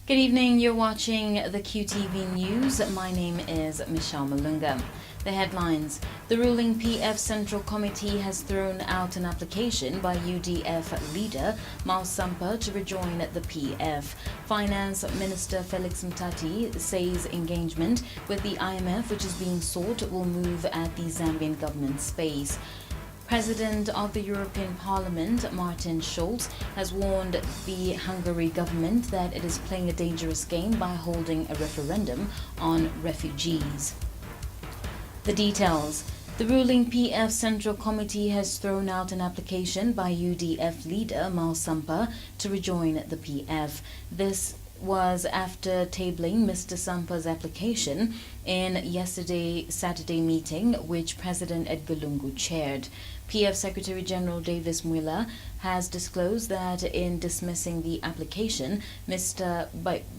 Good evening, you're watching the QTV News. My name is Michelle Malunga. The headlines. The ruling PF Central Committee has thrown out an application by UDF leader Miles Sampa to rejoin the PF. Finance Minister Felix Mtati says engagement with the IMF, which is being sought, will move at the Zambian government space. President of the European Parliament, Martin Schulz, has warned the Hungary government that it is playing a dangerous game by holding a referendum on refugees. The details. The ruling PF Central Committee has thrown out an application by UDF leader Miles Sampa to rejoin the PF. This was after tabling Mr. Sampa's application in Saturday meeting, which President Edgar Lungu chaired. PF Secretary General Davis Mwila has disclosed that in dismissing the application by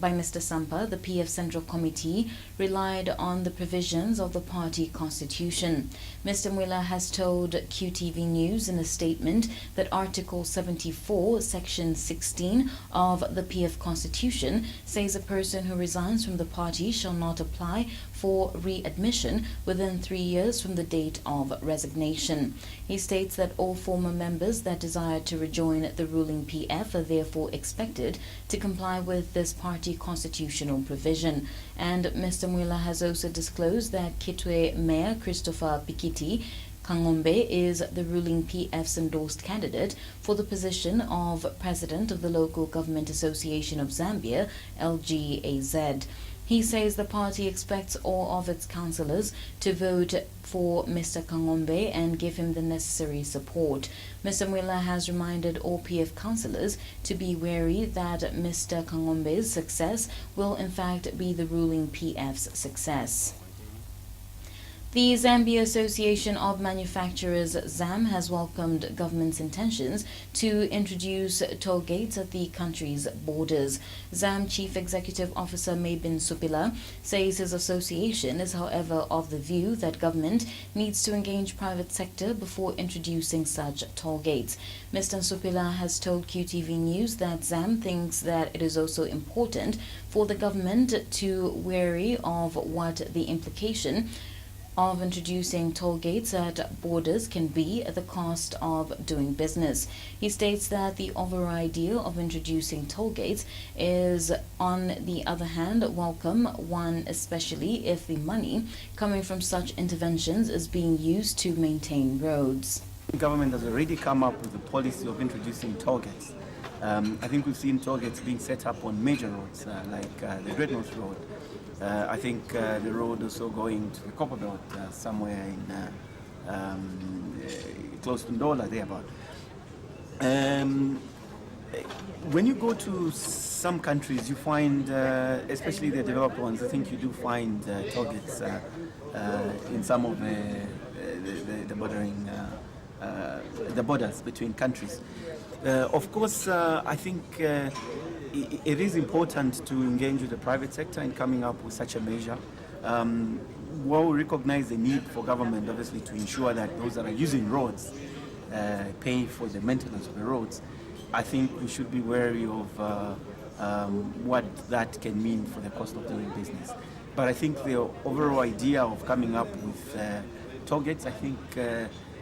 Mr. Sampa, the PF Central Committee relied on the provisions of the party constitution. Mr. Mwila has told QTV News in a statement that Article 74, Section 16 of the PF Constitution says a person who resigns from the party shall not apply for readmission within 3 years from the date of resignation. He states that all former members that desire to rejoin the ruling PF are therefore expected to comply with this party constitutional provision. And Mr. Mwila has also disclosed that Kitwe Mayor Christopher Pikiti Kangombe is the ruling PF's endorsed candidate for the position of President of the Local Government Association of Zambia, LGAZ. He says the party expects all of its councillors to vote for Mr. Kangombe and give him the necessary support. Mr. Mwila has reminded all PF councillors to be wary that Mr. Kangombe's success will in fact be the ruling PF's success. The Zambia Association of Manufacturers, ZAM, has welcomed government's intentions to introduce toll gates at the country's borders. ZAM Chief Executive Officer Mabin Supila says his association is, however, of the view that government needs to engage private sector before introducing such toll gates. Mr. Supila has told QTV News that ZAM thinks that it is also important for the government to wary of what the implication of introducing toll gates at borders can be at the cost of doing business. He states that the overall idea of introducing toll gates is, on the other hand, welcome one, especially if the money coming from such interventions is being used to maintain roads. The government has already come up with a policy of introducing toll gates. I think we've seen toll gates being set up on major roads like the Dreadnought Road. I think the road also going to the Copperbelt somewhere in close to Ndola, thereabout. When you go to some countries, you find, especially the developed ones, I think you do find targets in some of the bordering, the borders between countries. Of course, I think it is important to engage with the private sector in coming up with such a measure. While we recognize the need for government, obviously, to ensure that those that are using roads pay for the maintenance of the roads, I think we should be wary of what that can mean for the cost of doing business. But I think the overall idea of coming up with targets, I think,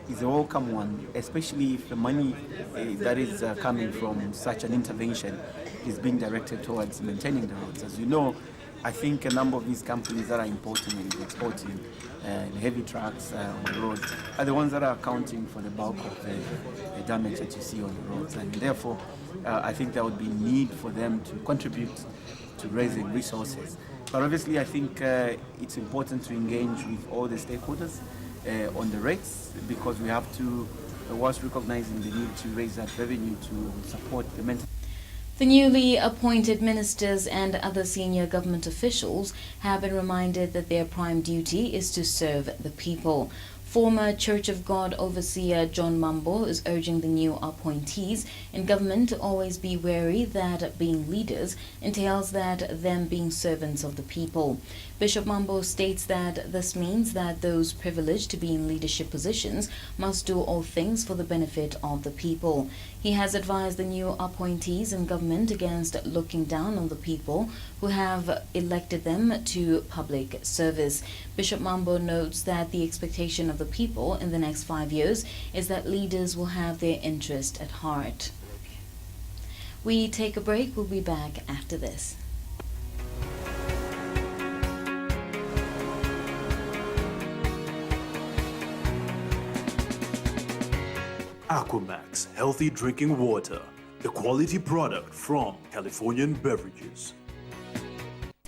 is a welcome one, especially if the money that is coming from such an intervention is being directed towards maintaining the roads. As you know, I think a number of these companies that are importing and exporting the heavy trucks on the roads are the ones that are accounting for the bulk of the damage that you see on the roads. And therefore, I think there would be need for them to contribute to raising resources. But obviously, I think it's important to engage with all the stakeholders on the rates, because we have to, whilst recognizing the need to raise that revenue to support the maintenance. The newly appointed ministers and other senior government officials have been reminded that their prime duty is to serve the people. Former Church of God overseer John Mambo is urging the new appointees in government to always be wary that being leaders entails that them being servants of the people. Bishop Mambo states that this means that those privileged to be in leadership positions must do all things for the benefit of the people. He has advised the new appointees in government against looking down on the people who have elected them to public service. Bishop Mambo notes that the expectation of the people in the next 5 years is that leaders will have their interest at heart. We take a break. We'll be back after this. Aquamax Healthy Drinking Water, a quality product from Californian Beverages.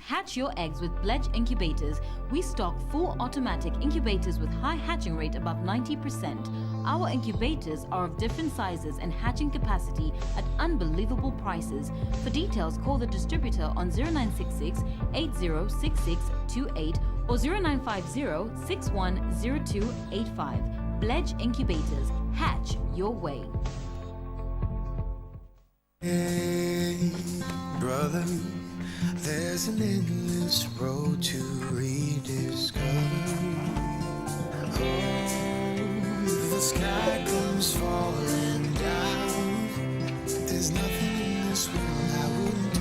Hatch your eggs with Bledge Incubators. We stock full automatic incubators with high hatching rate above 90%. Our incubators are of different sizes and hatching capacity at unbelievable prices. For details, call the distributor on 0966 806628 or 0950 610285. Bledge Incubators. Hatch your way. Hey, brother, there's an endless road to rediscover. Oh, if the sky comes falling down, there's nothing in this world I wouldn't do.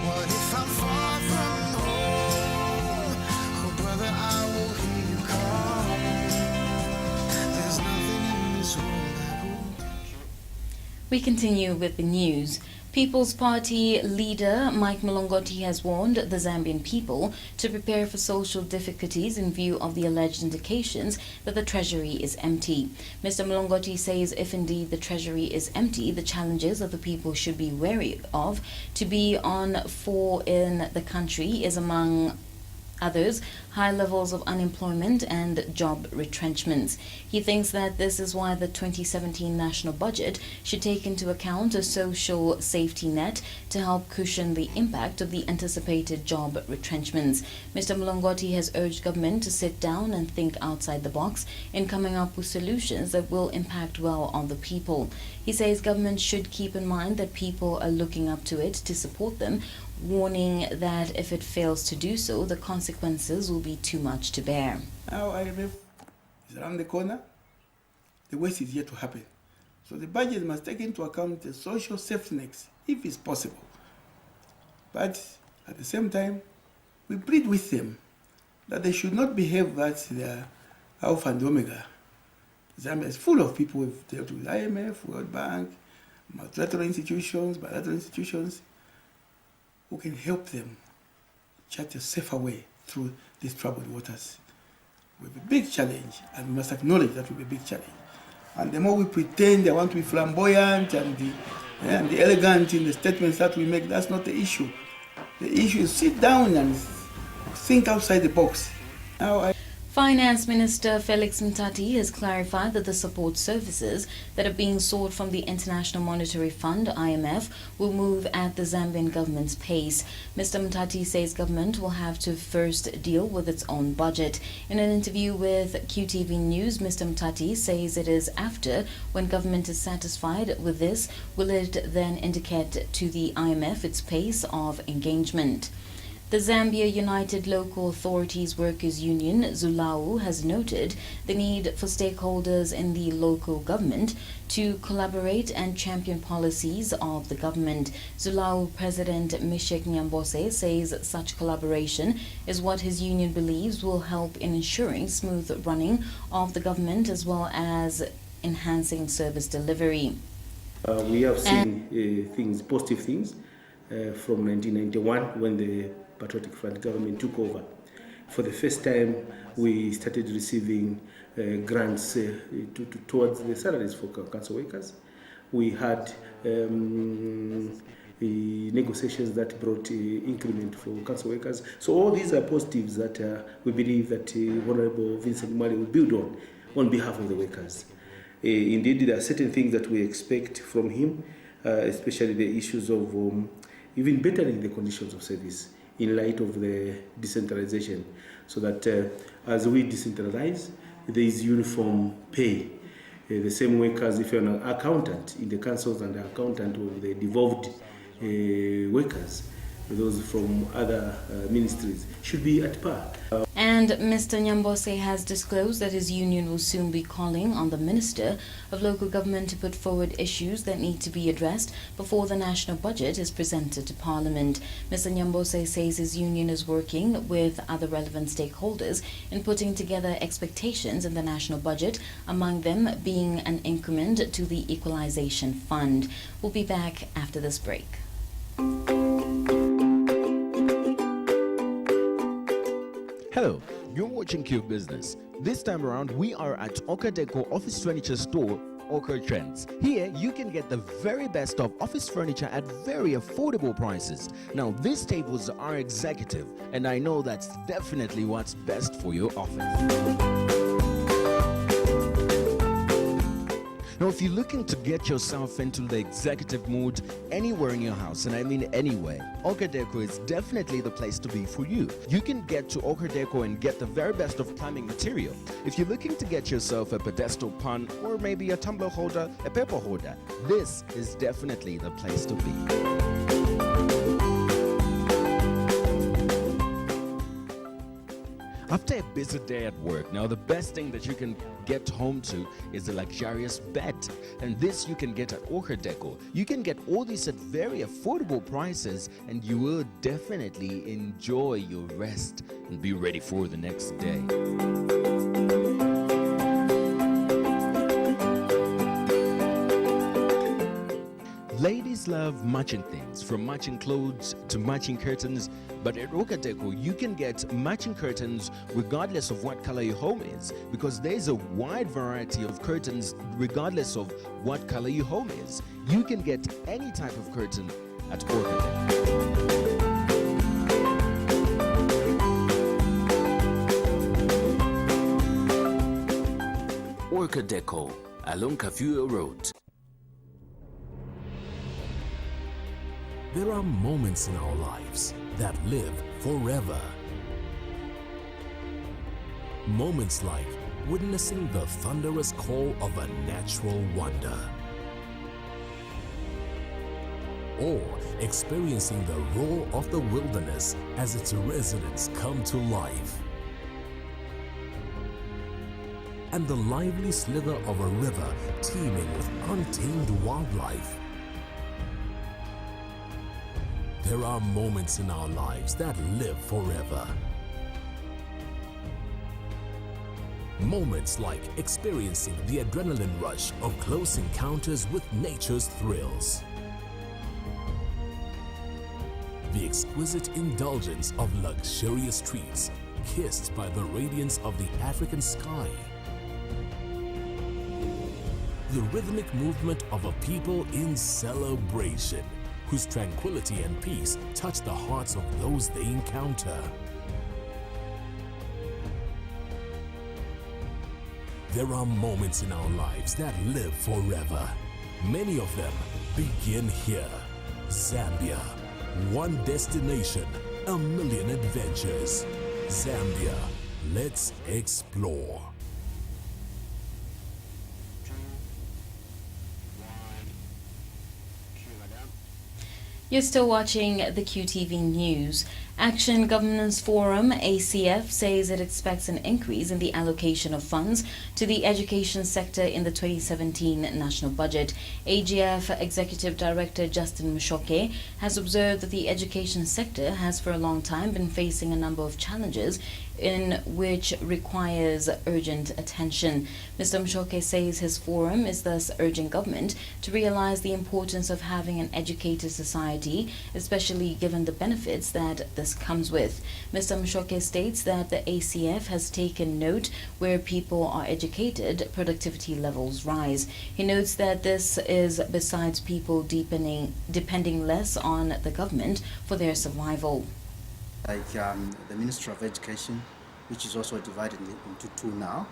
What if I'm far from home? Oh, brother, I will hear you call. There's nothing in this world I wouldn't do. We continue with the news. People's Party leader Mike Mulongoti has warned the Zambian people to prepare for social difficulties in view of the alleged indications that the treasury is empty. Mr. Mulongoti says if indeed the treasury is empty, the challenges of the people should be wary of to be on for in the country is among others, high levels of unemployment and job retrenchments. He thinks that this is why the 2017 national budget should take into account a social safety net to help cushion the impact of the anticipated job retrenchments. Mr. Mulongoti has urged government to sit down and think outside the box in coming up with solutions that will impact well on the people. He says government should keep in mind that people are looking up to it to support them, warning that if it fails to do so, the consequences will be too much to bear. Now IMF is around the corner. The worst is yet to happen. So the budget must take into account the social safety nets, if it's possible. But at the same time, we plead with them that they should not behave that they are Alpha and Omega. Zambia is full of people who've dealt with IMF, World Bank, multilateral institutions, bilateral institutions, who can help them chart a safer way through these troubled waters. We have a big challenge, and we must acknowledge that we have a big challenge. And the more we pretend they want to be flamboyant and the elegant in the statements that we make, that's not the issue. The issue is sit down and think outside the box. Now, Finance Minister Felix Mtati has clarified that the support services that are being sought from the International Monetary Fund, IMF, will move at the Zambian government's pace. Mr. Mtati says government will have to first deal with its own budget. In an interview with QTV News, Mr. Mtati says it is after, when government is satisfied with this, will it then indicate to the IMF its pace of engagement. The Zambia United Local Authorities Workers Union, ZULAU, has noted the need for stakeholders in the local government to collaborate and champion policies of the government. ZULAU President Mishek Nyambose says such collaboration is what his union believes will help in ensuring smooth running of the government as well as enhancing service delivery. We have seen positive things from 1991 when the Patriotic Front government took over. For the first time, we started receiving grants towards the salaries for council workers. We had negotiations that brought increment for council workers. So all these are positives that we believe that Honorable Vincent Mwale will build on behalf of the workers. Indeed, there are certain things that we expect from him, especially the issues of even bettering the conditions of service in light of the decentralization, so that as we decentralize, there is uniform pay. The same workers, if you're an accountant in the councils and an accountant of the devolved workers, those from other ministries should be at par. And Mr. Nyambose has disclosed that his union will soon be calling on the Minister of Local Government to put forward issues that need to be addressed before the national budget is presented to Parliament. Mr. Nyambose says his union is working with other relevant stakeholders in putting together expectations in the national budget, among them being an increment to the Equalization Fund. We'll be back after this break. Hello, you're watching Cube Business. This time around, we are at Okadeco Office Furniture Store, Oka Trends. Here, you can get the very best of office furniture at very affordable prices. Now, these tables are executive, and I know that's definitely what's best for your office. Now, if you're looking to get yourself into the executive mood anywhere in your house, and I mean anywhere, Okadeco is definitely the place to be for you. You can get to Okadeco and get the very best of climbing material. If you're looking to get yourself a pedestal pan or maybe a tumbler holder, a paper holder, this is definitely the place to be. After a busy day at work, now the best thing that you can get home to is a luxurious bed. And this you can get at Okadeco. You can get all these at very affordable prices, and you will definitely enjoy your rest and be ready for the next day. Ladies love matching things, from matching clothes to matching curtains, but at Okadeco you can get matching curtains regardless of what color your home is, because there's a wide variety of curtains regardless of what color your home is. You can get any type of curtain at Okadeco. Okadeco, along Kafue Road. There are moments in our lives that live forever. Moments like witnessing the thunderous call of a natural wonder, or experiencing the roar of the wilderness as its residents come to life, and the lively slither of a river teeming with untamed wildlife. There are moments in our lives that live forever. Moments like experiencing the adrenaline rush of close encounters with nature's thrills. The exquisite indulgence of luxurious treats kissed by the radiance of the African sky. The rhythmic movement of a people in celebration, whose tranquility and peace touch the hearts of those they encounter. There are moments in our lives that live forever. Many of them begin here. Zambia, one destination, a million adventures. Zambia, let's explore. You're still watching the QTV News. Action Governance Forum, ACF, says it expects an increase in the allocation of funds to the education sector in the 2017 national budget. AGF Executive Director Justin Mshoke has observed that the education sector has for a long time been facing a number of challenges in which requires urgent attention. Mr. Mshoke says his forum is thus urging government to realize the importance of having an educated society, especially given the benefits that this comes with. Mr. Mshoke states that the ACF has taken note where people are educated, productivity levels rise. He notes that this is besides people depending less on the government for their survival. Like the Ministry of Education, which is also divided into two now.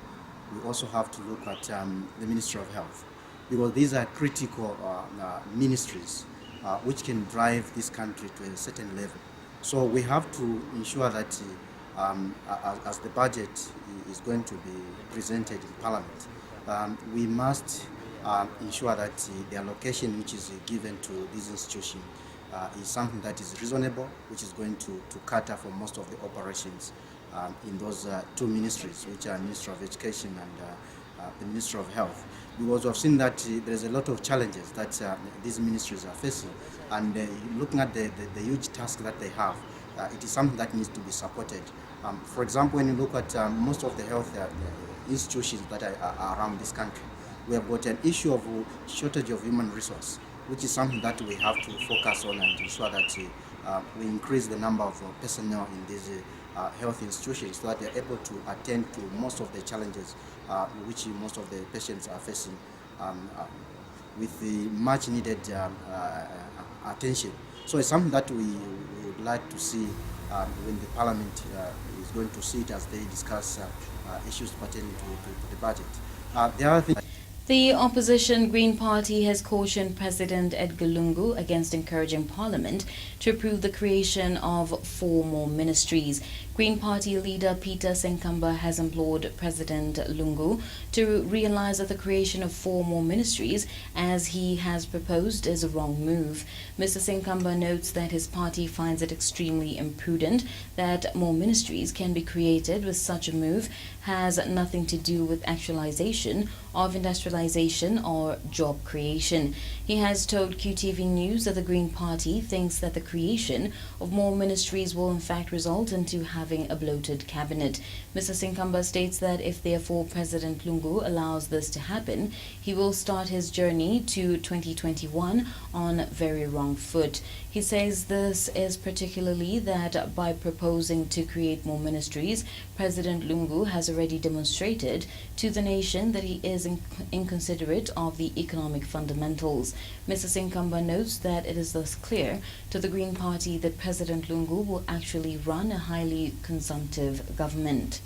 We also have to look at the Ministry of Health, because these are critical ministries which can drive this country to a certain level. So we have to ensure that as the budget is going to be presented in Parliament, we must ensure that the allocation which is given to this institution is something that is reasonable, which is going to cater for most of the operations in those two ministries, which are Ministry of Education and the Ministry of Health. Because we've seen that there's a lot of challenges that these ministries are facing, and looking at the huge task that they have, it is something that needs to be supported. For example, when you look at most of the health institutions that are around this country, we have got an issue of shortage of human resource, which is something that we have to focus on and ensure that we increase the number of personnel in these health institutions so that they're able to attend to most of the challenges which most of the patients are facing with the much needed attention. So it's something that we would like to see when the Parliament is going to sit as they discuss issues pertaining to the budget. The other thing. The opposition Green Party has cautioned President Edgar Lungu against encouraging Parliament to approve the creation of 4 more ministries. Green Party leader Peter Senkamba has implored President Lungu to realize that the creation of 4 more ministries, as he has proposed, is a wrong move. Mr. Senkamba notes that his party finds it extremely imprudent that more ministries can be created, with such a move has nothing to do with actualization of industrialization or job creation. He has told QTV News that the Green Party thinks that the creation of more ministries will in fact result into having a bloated cabinet. Mr. Senkamba states that if therefore President Lungu allows this to happen, he will start his journey to 2021 on very wrong foot. He says this is particularly that by proposing to create more ministries, President Lungu has already demonstrated to the nation that he is inconsiderate of the economic fundamentals. Mr. Senkamba notes that it is thus clear to the Green Party that President Lungu will actually run a highly consumptive government.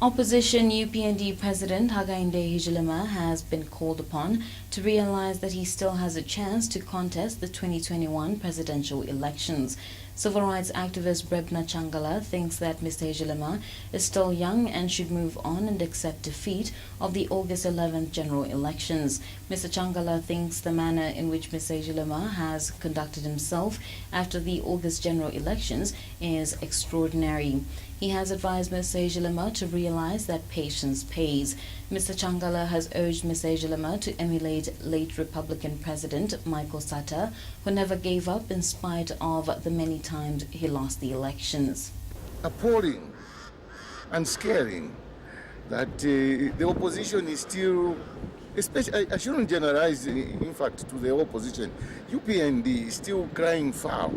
Opposition UPND President Hakainde Hichilema has been called upon to realize that he still has a chance to contest the 2021 presidential elections. Civil rights activist Brebna Changala thinks that Mr. Hichilema is still young and should move on and accept defeat of the August 11th general elections. Mr. Changala thinks the manner in which Mr. Hichilema has conducted himself after the August general elections is extraordinary. He has advised Mr. Hichilema to realize that patience pays. Mr. Changala has urged Mr. Hichilema to emulate late Republican President Michael Sata, who never gave up in spite of the many times he lost the elections. Appalling and scaring that the opposition is still, especially, I shouldn't generalize, in fact, to the opposition. UPND is still crying foul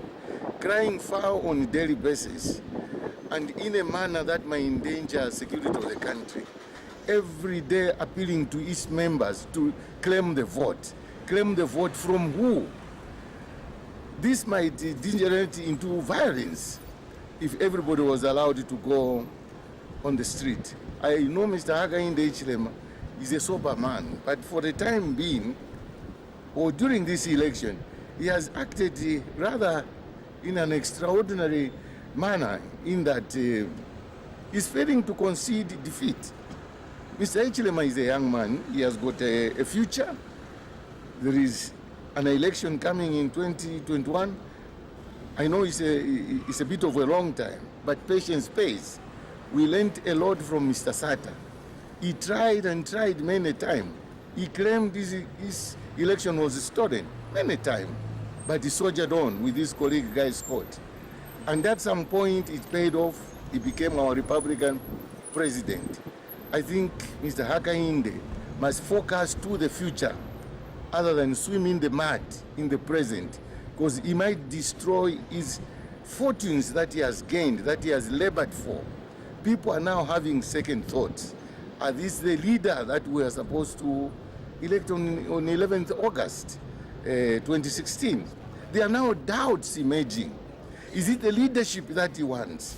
on a daily basis, and in a manner that might endanger security of the country. Every day appealing to its members to claim the vote. Claim the vote from who? This might degenerate into violence if everybody was allowed to go on the street. I know Mr. Hakainde Hichilema is a sober man, but for the time being, or during this election, he has acted rather in an extraordinary manner in that he's failing to concede defeat. Mr. Hichilema is a young man. He has got a future. There is an election coming in 2021. I know it's a bit of a long time, but patience pays. We learned a lot from Mr. Sata. He tried and tried many times. He claimed his election was stolen many times, but he soldiered on with his colleague Guy Scott. And at some point, it paid off. He became our Republican president. I think Mr. Hakainde must focus to the future other than swim in the mud in the present, because he might destroy his fortunes that he has gained, that he has labored for. People are now having second thoughts. Are this the leader that we are supposed to elect on 11th August 2016? There are now doubts emerging. Is it the leadership that he wants?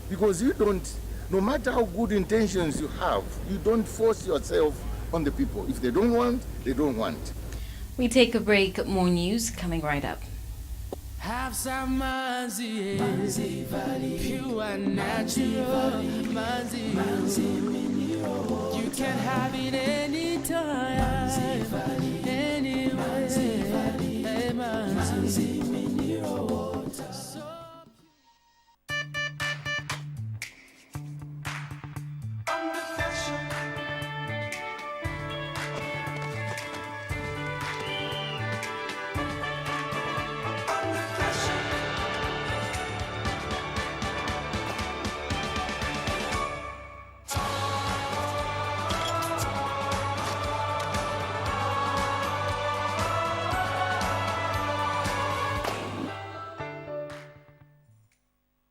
Because you don't, no matter how good intentions you have, you don't force yourself on the people. If they don't want, they don't want. We take a break. More news coming right up. Have some Manzi, pure and natural Manzi. You can have it anytime, anywhere. Hey, Manzi.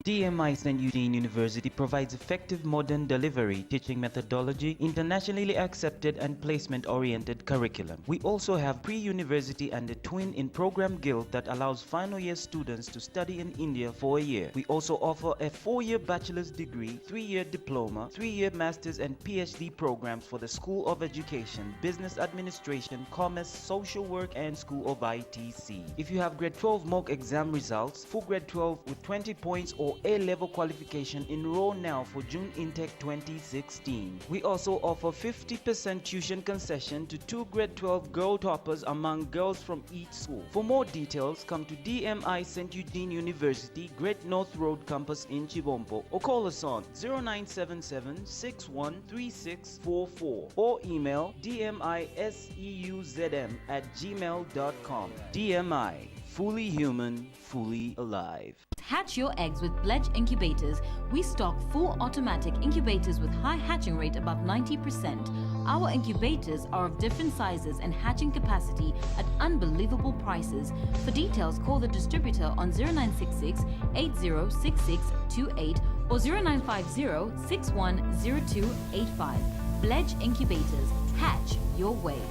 DMI St. Eugene University provides effective modern delivery, teaching methodology, internationally accepted and placement-oriented curriculum. We also have pre-university and a twin in program guild that allows final year students to study in India for a year. We also offer a 4-year bachelor's degree, 3-year diploma, 3-year master's and PhD programs for the School of Education, Business Administration, Commerce, Social Work and School of ITC. If you have grade 12 mock exam results, full grade 12 with 20 points or A-level qualification, enroll now for June intake 2016. We also offer 50% tuition concession to 2 grade 12 girl toppers among girls from each school. For more details, come to DMI St. Eugene University, Great North Road campus in Chibombo, or call us on 0977 613644 or email dmiseuzm@gmail.com. DMI, fully human, fully alive. Hatch your eggs with Bledge Incubators. We stock full automatic incubators with high hatching rate above 90%. Our incubators are of different sizes and hatching capacity at unbelievable prices. For details, call the distributor on 0966 806628 or 0950 610285. Bledge Incubators. Hatch your way.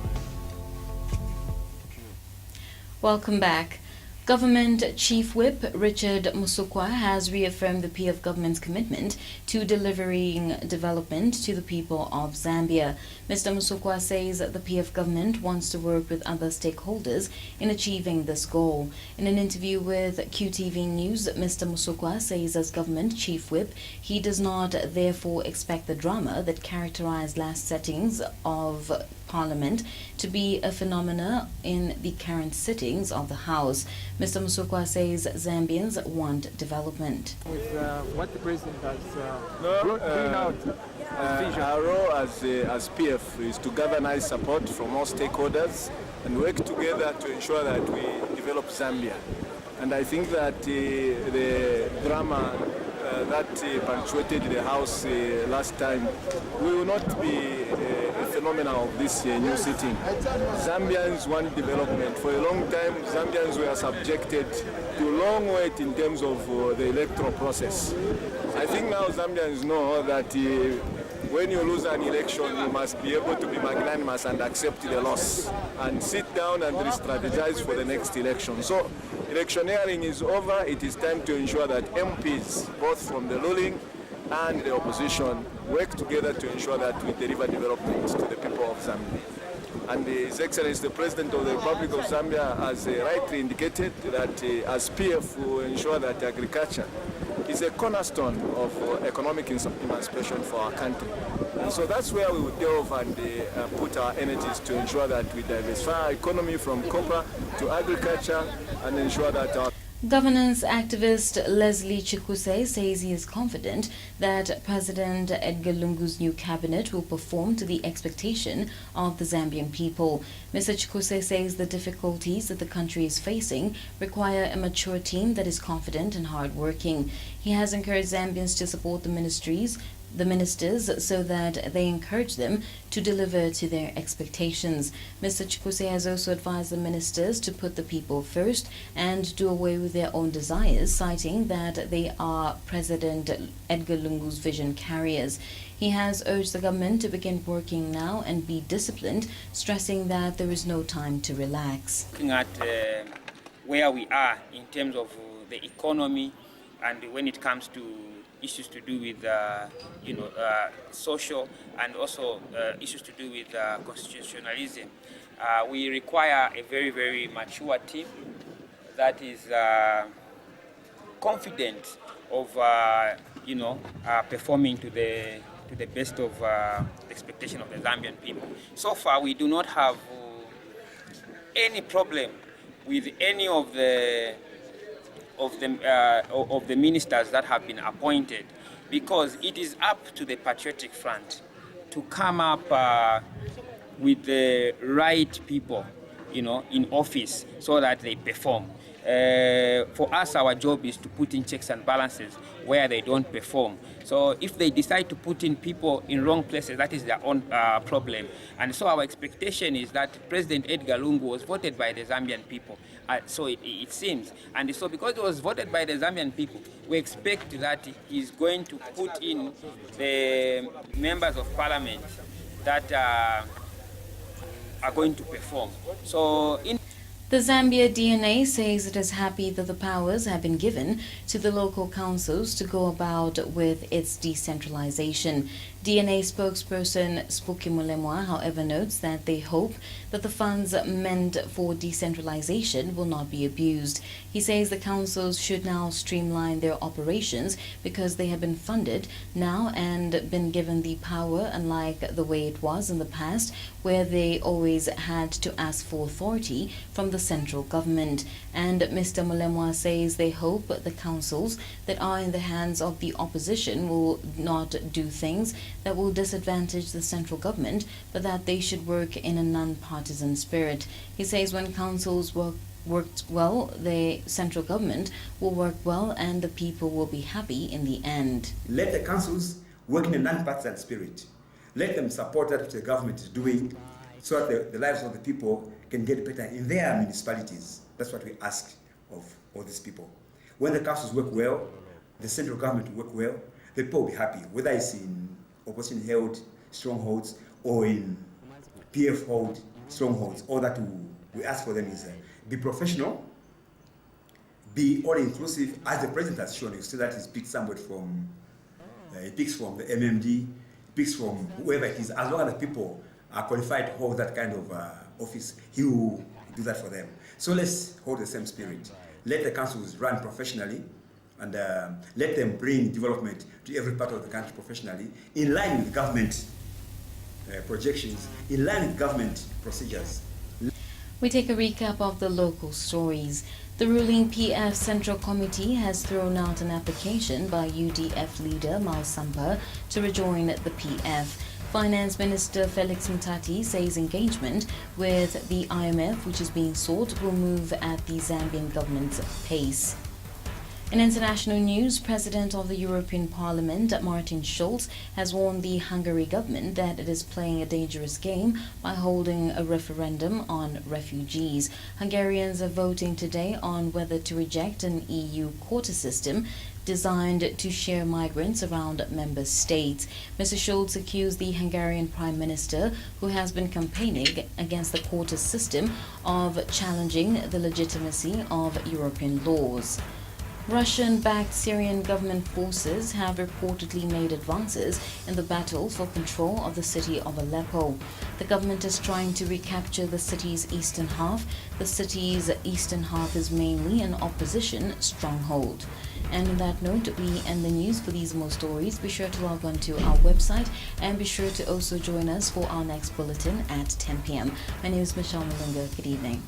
Welcome back. Government Chief Whip Richard Musukwa has reaffirmed the PF government's commitment to delivering development to the people of Zambia. Mr. Musukwa says that the PF government wants to work with other stakeholders in achieving this goal. In an interview with QTV News, Mr. Musukwa says as Government Chief Whip, he does not therefore expect the drama that characterized last sittings of Parliament to be a phenomena in the current sittings of the House. Mr. Musukwa says Zambians want development. With what the President has brought out as vision. Our role as PF is to galvanize support from all stakeholders and work together to ensure that we develop Zambia. And I think that the drama that punctuated the House last time will not be a phenomenon of this new sitting. Zambians want development. For a long time, Zambians were subjected to long wait in terms of the electoral process. I think now Zambians know that when you lose an election, you must be able to be magnanimous and accept the loss and sit down and re-strategize for the next election. So electioneering is over. It is time to ensure that MPs, both from the ruling and the opposition, work together to ensure that we deliver development to the people of Zambia. And His Excellency the President of the Republic of Zambia has rightly indicated that as PF will ensure that agriculture is a cornerstone of economic emancipation for our country. And so that's where we will delve and put our energies to ensure that we diversify our economy from copper to agriculture and ensure that our Governance activist Leslie Chikuse says he is confident that President Edgar Lungu's new cabinet will perform to the expectation of the Zambian people. Mr. Chikuse says the difficulties that the country is facing require a mature team that is confident and hardworking. He has encouraged Zambians to support the ministers so that they encourage them to deliver to their expectations. Mr. Chikuse has also advised the ministers to put the people first and do away with their own desires, citing that they are President Edgar Lungu's vision carriers. He has urged the government to begin working now and be disciplined, stressing that there is no time to relax. Looking at where we are in terms of the economy and when it comes to issues to do with social and also issues to do with constitutionalism. We require a very, very mature team that is confident of performing to the best of expectation of the Zambian people. So far, we do not have any problem with any of the ministers that have been appointed, because it is up to the Patriotic Front to come up with the right people, in office so that they perform. for us, our job is to put in checks and balances where they don't perform. So if they decide to put in people in wrong places, that is their own problem. And so our expectation is that President Edgar Lungu was voted by the Zambian people. So it seems. And so because he was voted by the Zambian people, we expect that he's going to put in the members of parliament that are going to perform. So the Zambia DNA says it is happy that the powers have been given to the local councils to go about with its decentralization. DNA spokesperson Spuki Mulemwa, however, notes that they hope that the funds meant for decentralization will not be abused. He says the councils should now streamline their operations because they have been funded now and been given the power, unlike the way it was in the past, where they always had to ask for authority from the central government. And Mr. Mulemwa says they hope the councils that are in the hands of the opposition will not do things that will disadvantage the central government, but that they should work in a non-partisan spirit. He says when councils worked well, the central government will work well and the people will be happy in the end. Let the councils work in a non-partisan spirit. Let them support what the government is doing so that the lives of the people can get better in their municipalities. That's what we ask of all these people. When the councils work well, the central government will work well, the people will be happy, whether it's in opposition-held strongholds or in PF-held strongholds. All that we ask for them is be professional, be all-inclusive, as the president has shown. You see that he picks somebody from, he picks from the MMD, he picks from whoever it is. As long as the people are qualified to hold that kind of office, he will do that for them. So let's hold the same spirit. Let the councils run professionally, and let them bring development to every part of the country professionally, in line with government projections, in line with government procedures. We take a recap of the local stories. The ruling PF Central Committee has thrown out an application by UDF leader Mal Sampa to rejoin the PF. Finance Minister Felix Mutati says engagement with the IMF, which is being sought, will move at the Zambian government's pace. In international news, President of the European Parliament, Martin Schulz, has warned the Hungary government that it is playing a dangerous game by holding a referendum on refugees. Hungarians are voting today on whether to reject an EU quota system designed to share migrants around member states. Mr. Schulz accused the Hungarian Prime Minister, who has been campaigning against the quota system, of challenging the legitimacy of European laws. Russian-backed Syrian government forces have reportedly made advances in the battle for control of the city of Aleppo. The government is trying to recapture the city's eastern half. The city's eastern half is mainly an opposition stronghold. And on that note, we end the news. For these more stories, be sure to log on to our website and be sure to also join us for our next bulletin at 10 p.m. My name is Michelle Malunga. Good evening.